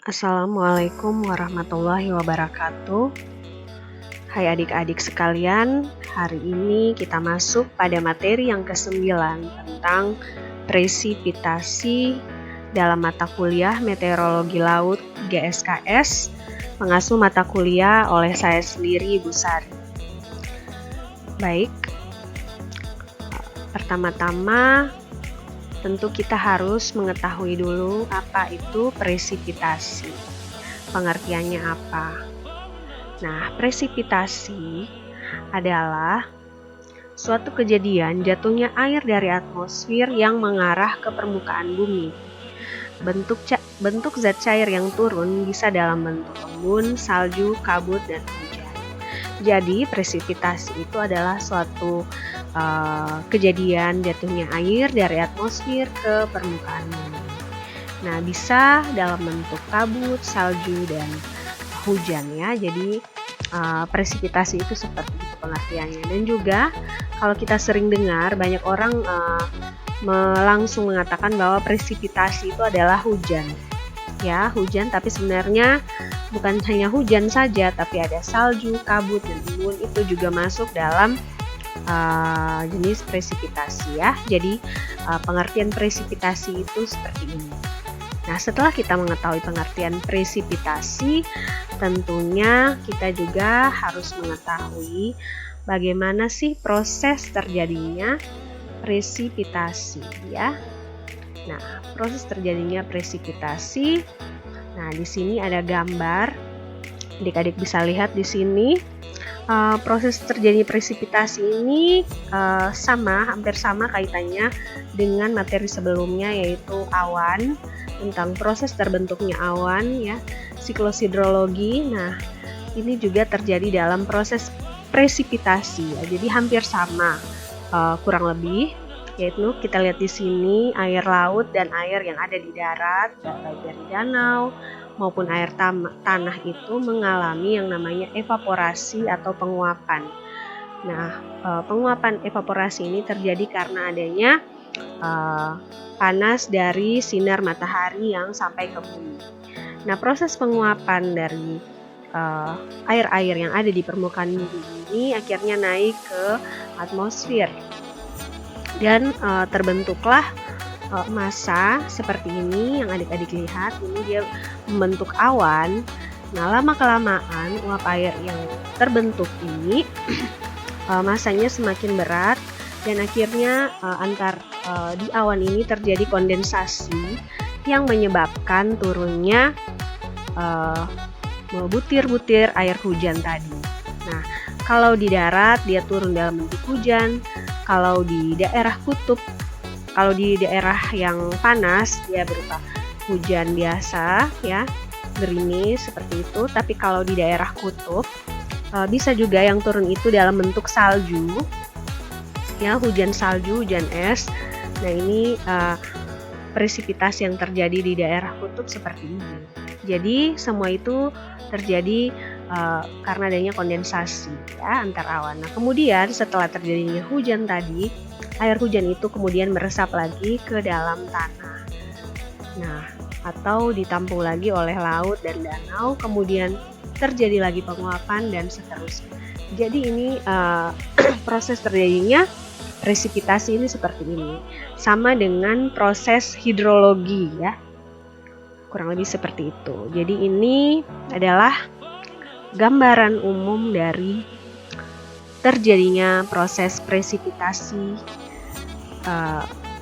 Assalamualaikum warahmatullahi wabarakatuh. Hai adik-adik sekalian, hari ini kita masuk pada materi yang ke-9 tentang presipitasi dalam mata kuliah Meteorologi Laut GSKS, pengasuh mata kuliah oleh saya sendiri, Ibu Sari. Baik, pertama-tama tentu kita harus mengetahui dulu apa itu presipitasi. Pengertiannya apa? Nah, presipitasi adalah suatu kejadian jatuhnya air dari atmosfer yang mengarah ke permukaan bumi. Bentuk zat cair yang turun bisa dalam bentuk embun, salju, kabut, dan hujan. Jadi, presipitasi itu adalah suatu kejadian jatuhnya air dari atmosfer ke permukaan bumi. Nah, bisa dalam bentuk kabut, salju, dan hujan ya. Jadi presipitasi itu seperti itu pengertiannya. Dan juga kalau kita sering dengar banyak orang langsung mengatakan bahwa presipitasi itu adalah hujan. Ya, hujan, tapi sebenarnya bukan hanya hujan saja, tapi ada salju, kabut, dan embun itu juga masuk dalam jenis presipitasi ya. Jadi pengertian presipitasi itu seperti ini. Nah, setelah kita mengetahui pengertian presipitasi, tentunya kita juga harus mengetahui bagaimana sih proses terjadinya presipitasi ya. Nah, proses terjadinya presipitasi. Nah, di sini ada gambar. Adik-adik bisa lihat di sini. Proses terjadi presipitasi ini hampir sama kaitannya dengan materi sebelumnya, yaitu awan, tentang proses terbentuknya awan ya, siklus hidrologi. Nah, ini juga terjadi dalam proses presipitasi ya, jadi hampir sama kurang lebih, yaitu kita lihat di sini air laut dan air yang ada di darat, baik dari danau maupun air tanah itu mengalami yang namanya evaporasi atau penguapan. Nah, penguapan evaporasi ini terjadi karena adanya panas dari sinar matahari yang sampai ke bumi. Nah, proses penguapan dari air-air yang ada di permukaan bumi ini akhirnya naik ke atmosfer dan terbentuklah massa seperti ini yang adik-adik lihat. Ini dia membentuk awan. Nah, lama-kelamaan uap air yang terbentuk ini massanya semakin berat dan akhirnya di awan ini terjadi kondensasi yang menyebabkan turunnya butir-butir air hujan tadi. Nah, kalau di darat dia turun dalam bentuk hujan, kalau di daerah kutub, kalau di daerah yang panas dia berupa hujan biasa ya, gerimis seperti itu. Tapi kalau di daerah kutub bisa juga yang turun itu dalam bentuk salju ya, hujan salju, hujan es. Nah, ini presipitasi yang terjadi di daerah kutub seperti ini. Jadi semua itu terjadi karena adanya kondensasi ya antar awan. Nah, kemudian setelah terjadinya hujan tadi, air hujan itu kemudian meresap lagi ke dalam tanah. Nah, atau ditampung lagi oleh laut dan danau, kemudian terjadi lagi penguapan dan seterusnya. Jadi ini proses terjadinya presipitasi ini seperti ini. Sama dengan proses hidrologi ya. Kurang lebih seperti itu. Jadi ini adalah gambaran umum dari terjadinya proses presipitasi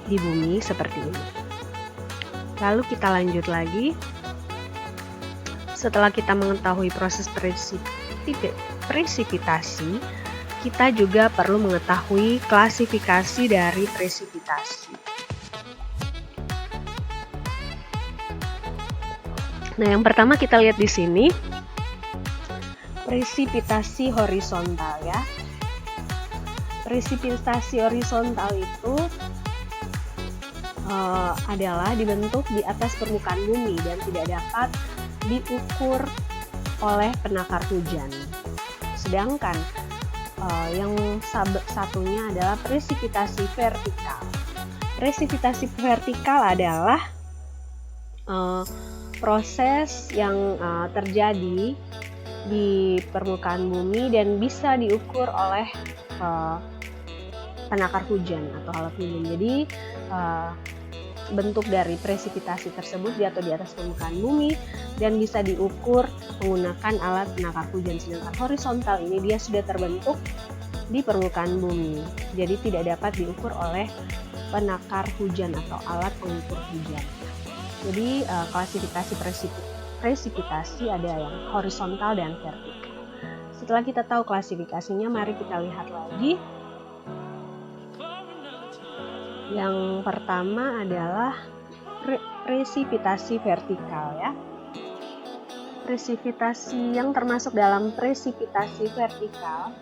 di bumi seperti ini. Lalu kita lanjut lagi. Setelah kita mengetahui proses presipitasi, kita juga perlu mengetahui klasifikasi dari presipitasi. Nah, yang pertama kita lihat di sini presipitasi horizontal ya. Presipitasi horizontal itu adalah dibentuk di atas permukaan bumi dan tidak dapat diukur oleh penakar hujan. Sedangkan yang satunya adalah presipitasi vertikal. Presipitasi vertikal adalah proses yang terjadi di permukaan bumi dan bisa diukur oleh penakar hujan atau alat hujan. Jadi bentuk dari presipitasi tersebut jatuh di atas permukaan bumi dan bisa diukur menggunakan alat penakar hujan. Sedangkan horizontal ini dia sudah terbentuk di permukaan bumi, jadi tidak dapat diukur oleh penakar hujan atau alat pengukur hujan. Jadi klasifikasi presipitasi ada yang horizontal dan vertikal. Setelah kita tahu klasifikasinya, mari kita lihat lagi. Yang pertama adalah presipitasi vertikal ya. Presipitasi yang termasuk dalam presipitasi vertikal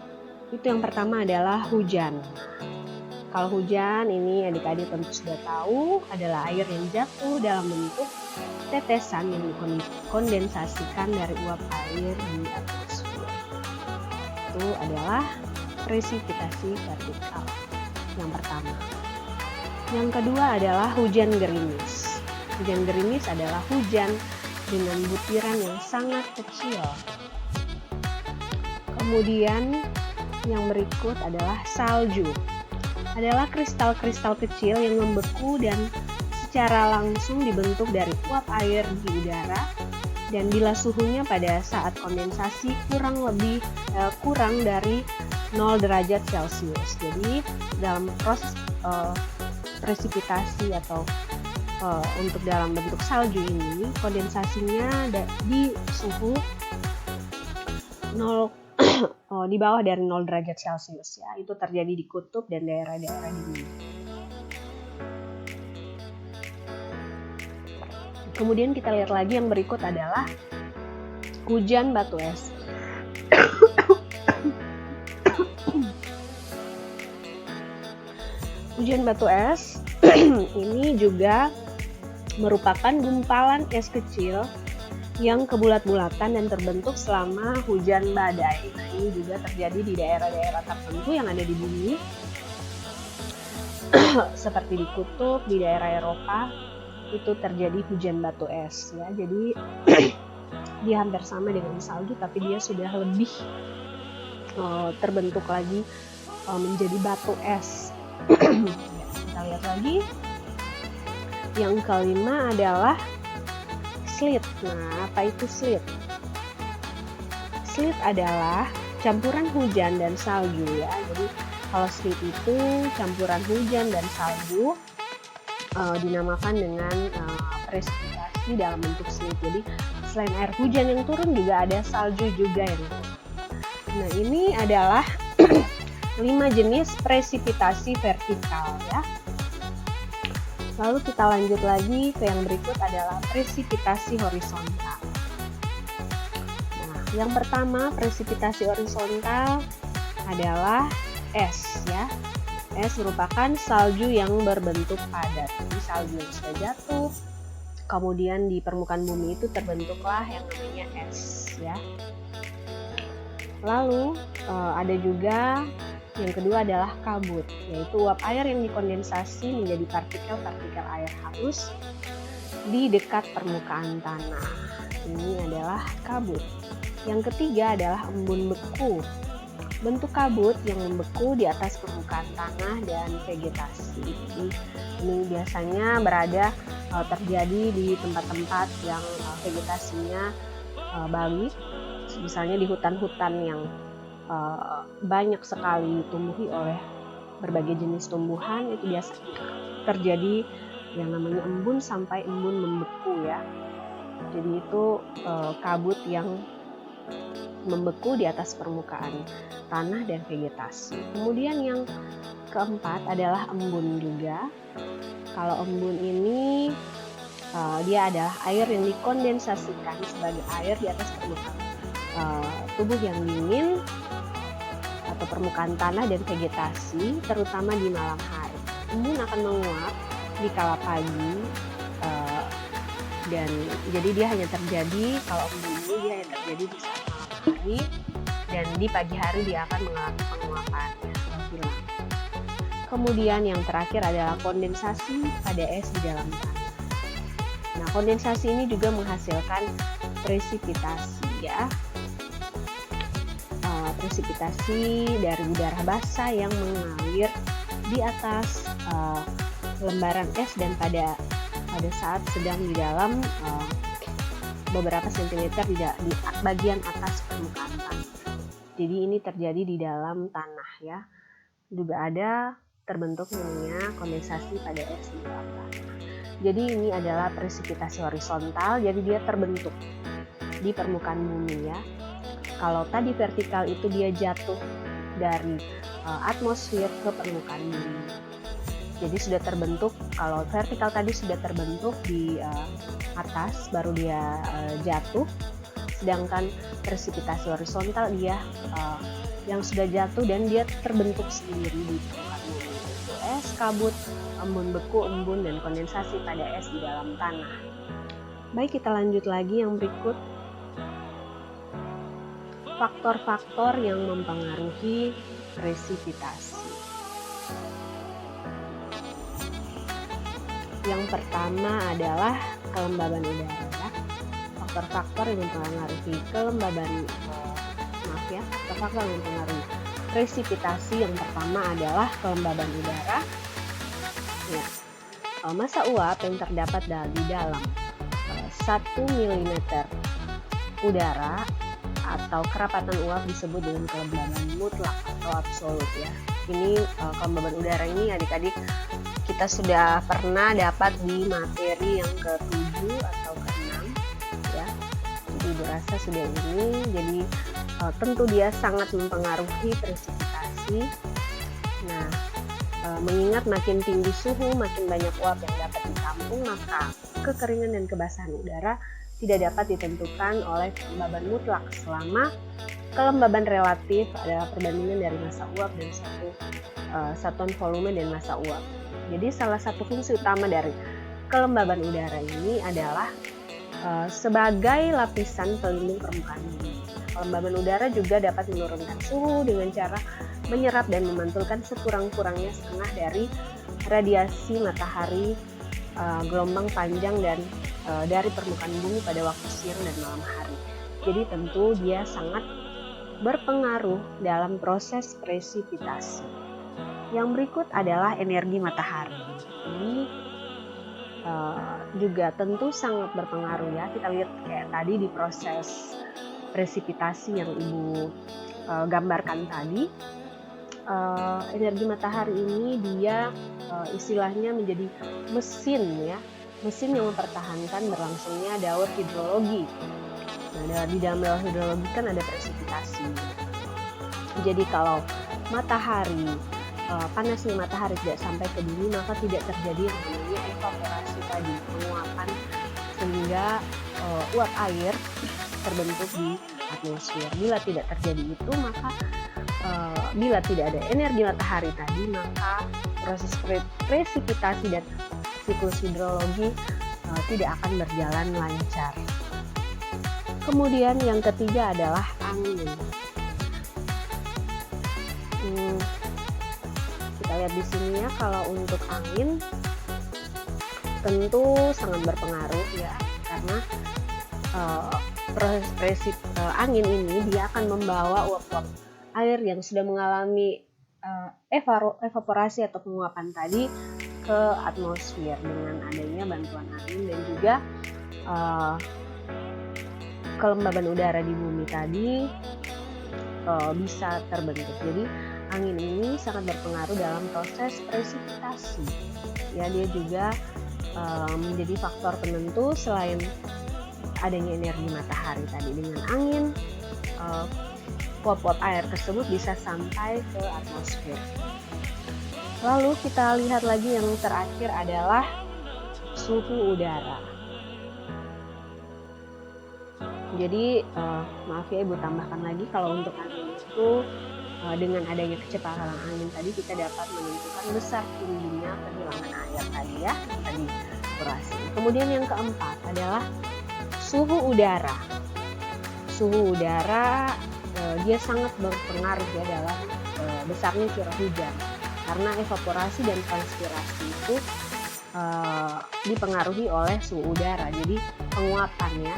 itu yang pertama adalah hujan. Kalau hujan ini adik-adik tentu sudah tahu adalah air yang jatuh dalam bentuk tetesan yang dikondensasikan dari uap air di atmosfer. Itu adalah presipitasi vertikal yang pertama. Yang kedua adalah hujan gerimis. Hujan gerimis adalah hujan dengan butiran yang sangat kecil. Kemudian yang berikut adalah salju. Adalah kristal-kristal kecil yang membeku dan secara langsung dibentuk dari uap air di udara, dan bila suhunya pada saat kondensasi kurang dari 0 derajat Celcius. Jadi dalam proses presipitasi atau untuk dalam bentuk salju ini kondensasinya di suhu 0 di bawah dari 0 derajat Celcius ya. Itu terjadi di kutub dan daerah-daerah dingin. Kemudian kita lihat lagi yang berikut adalah hujan batu es. Hujan batu es ini juga merupakan gumpalan es kecil yang kebulat-bulatan dan terbentuk selama hujan badai. Nah, ini juga terjadi di daerah-daerah tertentu yang ada di bumi, seperti di kutub, di daerah Eropa, itu terjadi hujan batu es. Ya, jadi dia hampir sama dengan salju, tapi dia sudah lebih terbentuk lagi menjadi batu es. Kita lihat lagi. Yang kelima adalah sleet. Nah, apa itu sleet? Sleet adalah campuran hujan dan salju ya. Jadi kalau sleet itu campuran hujan dan salju, dinamakan dengan presipitasi dalam bentuk sleet. Jadi selain air hujan yang turun juga ada salju juga yang turun. Nah, ini adalah 5 jenis presipitasi vertikal ya. Lalu kita lanjut lagi ke yang berikut adalah presipitasi horizontal. Nah, yang pertama presipitasi horizontal adalah es ya. Es merupakan salju yang berbentuk padat. Jadi salju yang sudah jatuh, kemudian di permukaan bumi itu terbentuklah yang namanya es ya. Lalu ada juga yang kedua adalah kabut, yaitu uap air yang dikondensasi menjadi partikel-partikel air halus di dekat permukaan tanah. Ini adalah kabut. Yang ketiga adalah embun beku. Bentuk kabut yang membeku di atas permukaan tanah dan vegetasi. Jadi ini biasanya terjadi di tempat-tempat yang vegetasinya bagus, misalnya di hutan-hutan yang banyak sekali ditumbuhi oleh berbagai jenis tumbuhan. Itu biasanya terjadi yang namanya embun sampai embun membeku ya. Jadi itu kabut yang membeku di atas permukaan tanah dan vegetasi. Kemudian yang keempat adalah embun juga. Kalau embun ini dia adalah air yang dikondensasikan sebagai air di atas permukaan tubuh yang dingin atau permukaan tanah dan vegetasi, terutama di malam hari. Embun akan menguap di kala pagi, dan jadi dia hanya terjadi, kalau embun ini dia hanya terjadi di saat malam hari, dan di pagi hari dia akan mengalami penguapan atau hilang. Kemudian yang terakhir adalah kondensasi pada es di dalam tanah. Nah, kondensasi ini juga menghasilkan presipitasi ya. Presipitasi dari udara basah yang mengalir di atas lembaran es dan pada saat sedang di dalam beberapa sentimeter di bagian atas permukaan tanah. Jadi ini terjadi di dalam tanah ya. Juga ada terbentuk namanya kondensasi pada es di dalam tanah. Jadi ini adalah presipitasi horizontal, jadi dia terbentuk di permukaan bumi ya. Kalau tadi vertikal itu dia jatuh dari atmosfer ke permukaan bumi. Jadi sudah terbentuk, kalau vertikal tadi sudah terbentuk di atas, baru dia jatuh. Sedangkan presipitasi horizontal dia yang sudah jatuh dan dia terbentuk sendiri di permukaan bumi. Es, kabut, embun beku, embun, dan kondensasi pada es di dalam tanah. Baik, kita lanjut lagi yang berikut. Faktor-faktor yang mempengaruhi presipitasi. Yang pertama adalah kelembaban udara ya. Faktor-faktor yang mempengaruhi kelembaban faktor-faktor yang mempengaruhi presipitasi yang pertama adalah kelembaban udara. Ya. Massa uap yang terdapat di dalam 1 mm udara atau kerapatan uap disebut dengan kelembaban mutlak atau absolut ya. Ini kelembaban udara ini adik-adik kita sudah pernah dapat di materi yang ke-7 atau ke-6 ya. Jadi Ibu rasa sudah ini. Jadi tentu dia sangat mempengaruhi presipitasi. Nah, mengingat makin tinggi suhu, makin banyak uap yang dapat ditampung, maka kekeringan dan kebasahan udara tidak dapat ditentukan oleh kelembaban mutlak selama kelembaban relatif adalah perbandingan dari massa uap dan satuan volume dan massa uap. Jadi salah satu fungsi utama dari kelembaban udara ini adalah sebagai lapisan pelindung permukaan bumi. Kelembaban udara juga dapat menurunkan suhu dengan cara menyerap dan memantulkan sekurang-kurangnya setengah dari radiasi matahari, gelombang panjang dan dari permukaan bumi pada waktu siang dan malam hari. Jadi tentu dia sangat berpengaruh dalam proses presipitasi. Yang berikut adalah energi matahari. Ini juga tentu sangat berpengaruh ya. Kita lihat kayak tadi di proses presipitasi yang Ibu gambarkan tadi. Energi matahari ini dia istilahnya menjadi mesin ya. Mesin yang mempertahankan berlangsungnya daur hidrologi. Nah, di dalam daur hidrologi kan ada presipitasi. Jadi kalau matahari, panasnya matahari tidak sampai ke bumi, maka tidak terjadi yang namanya evaporasi tadi, penguapan, sehingga uap air terbentuk di atmosfer. Bila tidak terjadi itu, maka bila tidak ada energi matahari tadi, maka proses presipitasi dan siklus hidrologi tidak akan berjalan lancar. Kemudian yang ketiga adalah angin. Kita lihat di sini ya, kalau untuk angin tentu sangat berpengaruh ya, karena angin ini dia akan membawa uap-uap air yang sudah mengalami evaporasi atau penguapan tadi ke atmosfer dengan adanya bantuan angin dan juga kelembaban udara di bumi tadi bisa terbentuk. Jadi angin ini sangat berpengaruh dalam proses presipitasi. Ya, dia juga menjadi faktor penentu selain adanya energi matahari tadi. Dengan angin, uap-uap air tersebut bisa sampai ke atmosfer. Lalu kita lihat lagi yang terakhir adalah suhu udara. Jadi maaf ya Ibu tambahkan lagi, kalau untuk angin itu dengan adanya kecepatan angin tadi kita dapat menentukan besar tingginya kehilangan air tadi ya, tadi kurasi. Kemudian yang keempat adalah suhu udara. Suhu udara dia sangat berpengaruh ya dalam besarnya curah hujan, karena evaporasi dan transpirasi itu dipengaruhi oleh suhu udara. Jadi penguapannya,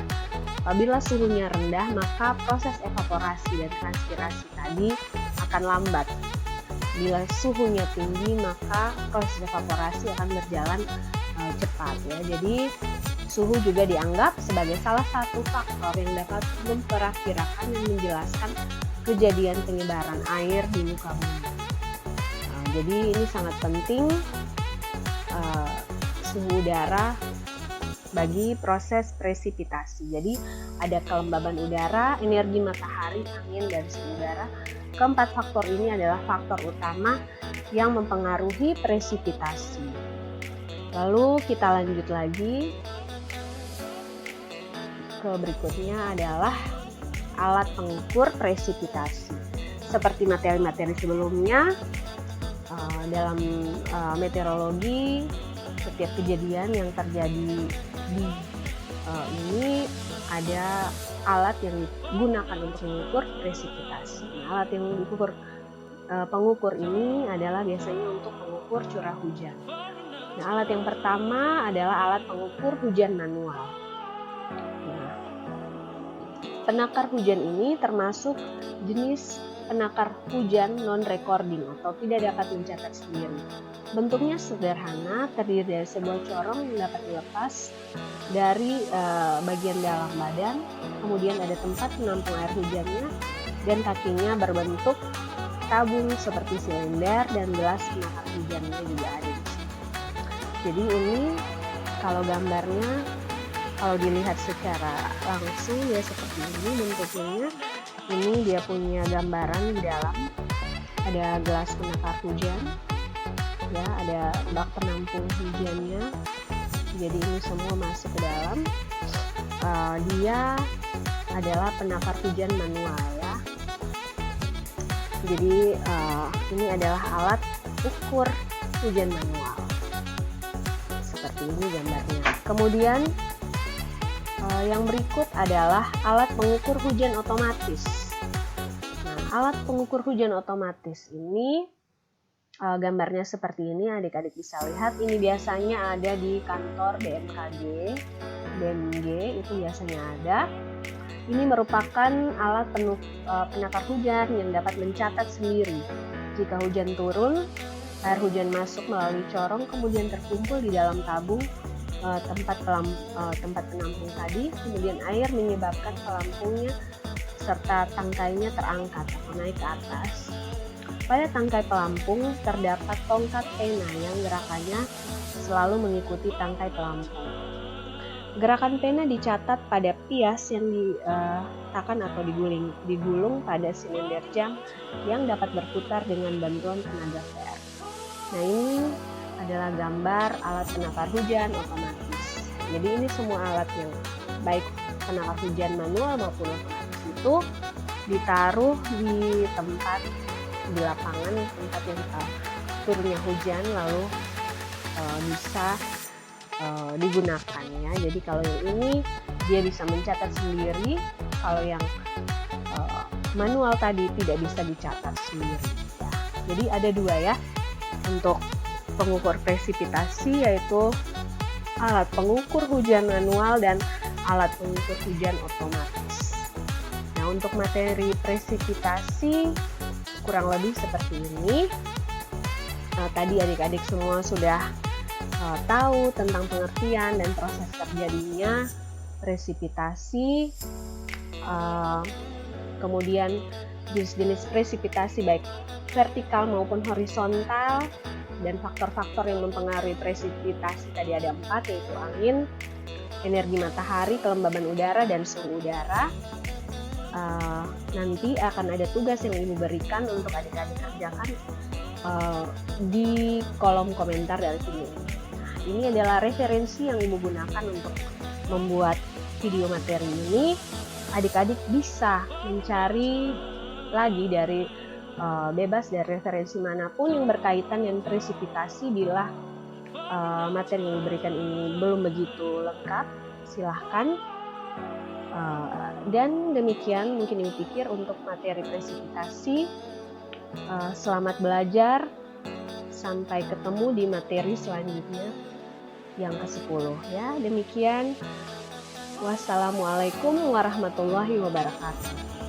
apabila suhunya rendah maka proses evaporasi dan transpirasi tadi akan lambat. Bila suhunya tinggi maka proses evaporasi akan berjalan cepat ya. Jadi suhu juga dianggap sebagai salah satu faktor yang dapat memperakirakan dan menjelaskan kejadian penyebaran air di muka bumi. Jadi ini sangat penting suhu udara bagi proses presipitasi. Jadi ada kelembaban udara, energi matahari, angin, dan suhu udara. Keempat faktor ini adalah faktor utama yang mempengaruhi presipitasi. Lalu kita lanjut lagi ke berikutnya adalah alat pengukur presipitasi. Seperti materi-materi sebelumnya, dalam meteorologi setiap kejadian yang terjadi di ini ada alat yang digunakan untuk mengukur presipitasi. Nah, alat yang pengukur ini adalah biasanya untuk mengukur curah hujan. Nah, alat yang pertama adalah alat pengukur hujan manual. Nah, penakar hujan ini termasuk jenis penakar hujan non-recording atau tidak dapat mencatat sendiri. Bentuknya sederhana, terdiri dari sebuah corong yang dapat dilepas dari bagian dalam badan, kemudian ada tempat menampung air hujannya, dan kakinya berbentuk tabung seperti silinder, dan gelas penakar hujannya juga ada di sini. Jadi ini kalau gambarnya, kalau dilihat secara langsung ya seperti ini bentuknya. Ini dia punya gambaran di dalam, ada gelas penakar hujan, ya ada bak penampung hujannya. Jadi ini semua masuk ke dalam. Dia adalah penakar hujan manual ya. Jadi ini adalah alat ukur hujan manual. Seperti ini gambarnya. Kemudian yang berikut adalah alat pengukur hujan otomatis. Nah, alat pengukur hujan otomatis ini gambarnya seperti ini, adik-adik bisa lihat. Ini biasanya ada di kantor BMKG, BMG itu biasanya ada. Ini merupakan alat penakar hujan yang dapat mencatat sendiri jika hujan turun, air hujan masuk melalui corong kemudian terkumpul di dalam tabung tempat penampung tadi, kemudian air menyebabkan pelampungnya serta tangkainya terangkat atau naik ke atas. Pada tangkai pelampung terdapat tongkat pena yang gerakannya selalu mengikuti tangkai pelampung. Gerakan pena dicatat pada pias yang ditekan atau digulung pada silinder jam yang dapat berputar dengan bantuan tenaga VR. Nah, ini adalah gambar alat penakar hujan otomatis. Jadi ini semua alat yang baik penakar hujan manual maupun otomatis itu ditaruh di tempat di lapangan, tempat yang turunnya hujan lalu bisa digunakan ya. Jadi kalau yang ini dia bisa mencatat sendiri, kalau yang manual tadi tidak bisa dicatat sendiri ya. Jadi ada dua ya untuk pengukur presipitasi, yaitu alat pengukur hujan manual dan alat pengukur hujan otomatis. Nah, untuk materi presipitasi kurang lebih seperti ini. Tadi adik-adik semua sudah tahu tentang pengertian dan proses terjadinya presipitasi, kemudian jenis-jenis presipitasi baik vertikal maupun horizontal, dan faktor-faktor yang mempengaruhi presipitasi tadi ada 4, yaitu angin, energi matahari, kelembaban udara, dan suhu udara. Nanti akan ada tugas yang Ibu berikan untuk adik-adik kerjakan di kolom komentar dari video ini. Nah, ini adalah referensi yang Ibu gunakan untuk membuat video materi ini. Adik-adik bisa mencari lagi dari bebas dari referensi manapun yang berkaitan dengan presipitasi. Bila materi yang diberikan ini belum begitu lengkap, silahkan. Dan demikian mungkin Ibu pikir untuk materi presipitasi. Selamat belajar, sampai ketemu di materi selanjutnya. yang ke-10 ya. Demikian, wassalamualaikum warahmatullahi wabarakatuh.